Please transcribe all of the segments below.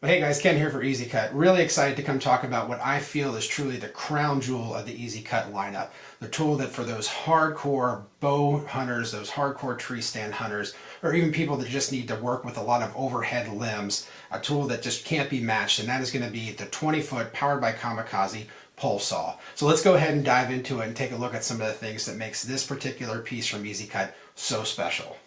Well, hey guys, Ken here for Easy Cut. Really excited to come talk about what I feel is truly the crown jewel of the Easy Cut lineup. The tool that for those hardcore bow hunters, those hardcore tree stand hunters, or even people that just need to work with a lot of overhead limbs, a tool that just can't be matched, and that is going to be the 20-foot powered by Kamikaze pole saw. So let's go ahead and dive into it and take a look at some of the things that makes this particular piece from Easy Cut so special.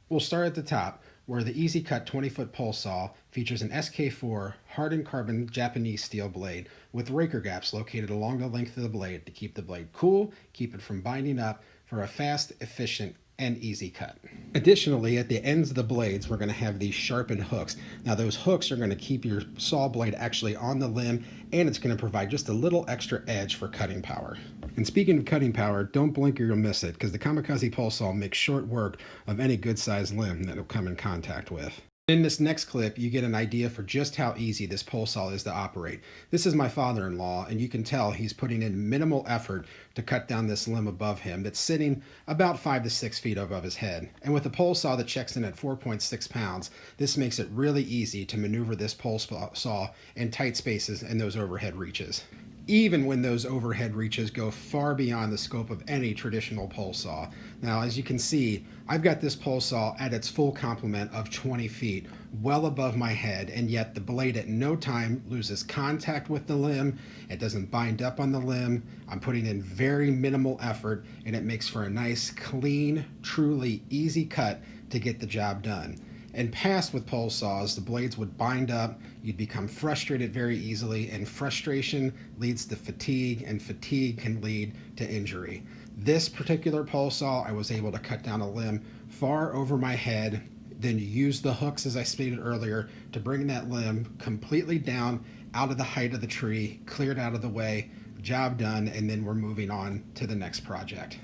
We'll start at the top, where the Easy Cut 20-foot pole saw features an SK4 hardened carbon Japanese steel blade with raker gaps located along the length of the blade to keep the blade cool, keep it from binding up for a fast, efficient, and easy cut. Additionally, at the ends of the blades, we're going to have these sharpened hooks. Now those hooks are going to keep your saw blade actually on the limb, and it's going to provide just a little extra edge for cutting power. And speaking of cutting power, don't blink or you'll miss it, because the Kamikaze pole saw makes short work of any good sized limb that it'll come in contact with. In this next clip, you get an idea for just how easy this pole saw is to operate. This is my father-in-law, and you can tell he's putting in minimal effort to cut down this limb above him that's sitting about 5 to 6 feet above his head. And with a pole saw that checks in at 4.6 pounds, this makes it really easy to maneuver this pole saw in tight spaces and those overhead reaches, even when those overhead reaches go far beyond the scope of any traditional pole saw. Now, as you can see, I've got this pole saw at its full complement of 20 feet, well above my head, and yet the blade at no time loses contact with the limb. It doesn't bind up on the limb. I'm putting in very minimal effort, and it makes for a nice, clean, truly easy cut to get the job done. In past with pole saws, the blades would bind up, you'd become frustrated very easily, and frustration leads to fatigue, and fatigue can lead to injury. This particular pole saw, I was able to cut down a limb far over my head, then use the hooks, as I stated earlier, to bring that limb completely down out of the height of the tree, cleared out of the way, job done, and then we're moving on to the next project.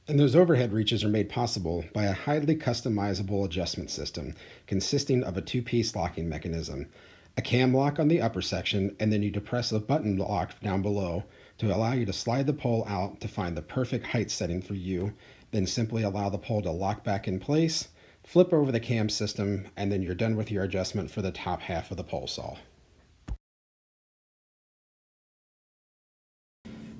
And those overhead reaches are made possible by a highly customizable adjustment system consisting of a two-piece locking mechanism, a cam lock on the upper section, and then you depress a button lock down below to allow you to slide the pole out to find the perfect height setting for you, then simply allow the pole to lock back in place, flip over the cam system, and then you're done with your adjustment for the top half of the pole saw.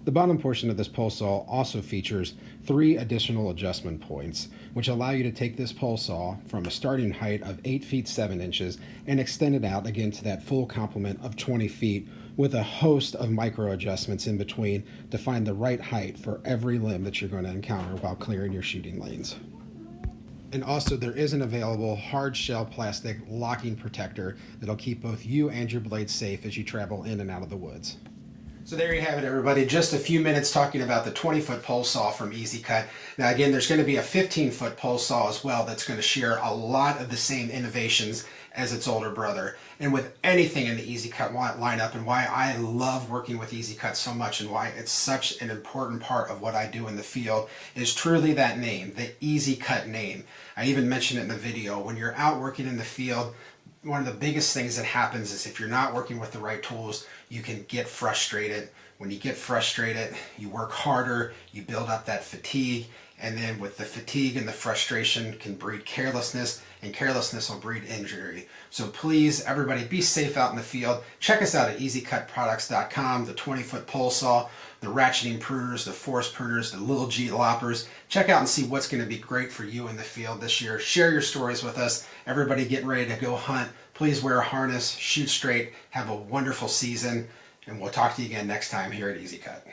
The bottom portion of this pole saw also features 3 additional adjustment points, which allow you to take this pole saw from a starting height of 8 feet 7 inches and extend it out again to that full complement of 20 feet with a host of micro adjustments in between to find the right height for every limb that you're going to encounter while clearing your shooting lanes. And also there is an available hard shell plastic locking protector that'll keep both you and your blade safe as you travel in and out of the woods. So there you have it, everybody. Just a few minutes talking about the 20-foot pole saw from Easy Cut. Now again, there's going to be a 15-foot pole saw as well that's going to share a lot of the same innovations as its older brother. And with anything in the Easy Cut lineup, and why I love working with Easy Cut so much and why it's such an important part of what I do in the field, is truly that name, the Easy Cut name. I even mentioned it in the video. When you're out working in the field, one of the biggest things that happens is if you're not working with the right tools, you can get frustrated. When you get frustrated, you work harder, you build up that fatigue, and then with the fatigue and the frustration can breed carelessness, and carelessness will breed injury. So please, everybody, be safe out in the field. Check us out at easycutproducts.com, the 20-foot pole saw, the ratcheting pruners, the force pruners, the little G loppers. Check out and see what's going to be great for you in the field this year. Share your stories with us. Everybody get ready to go hunt. Please wear a harness, shoot straight, have a wonderful season, and we'll talk to you again next time here at Easy Cut.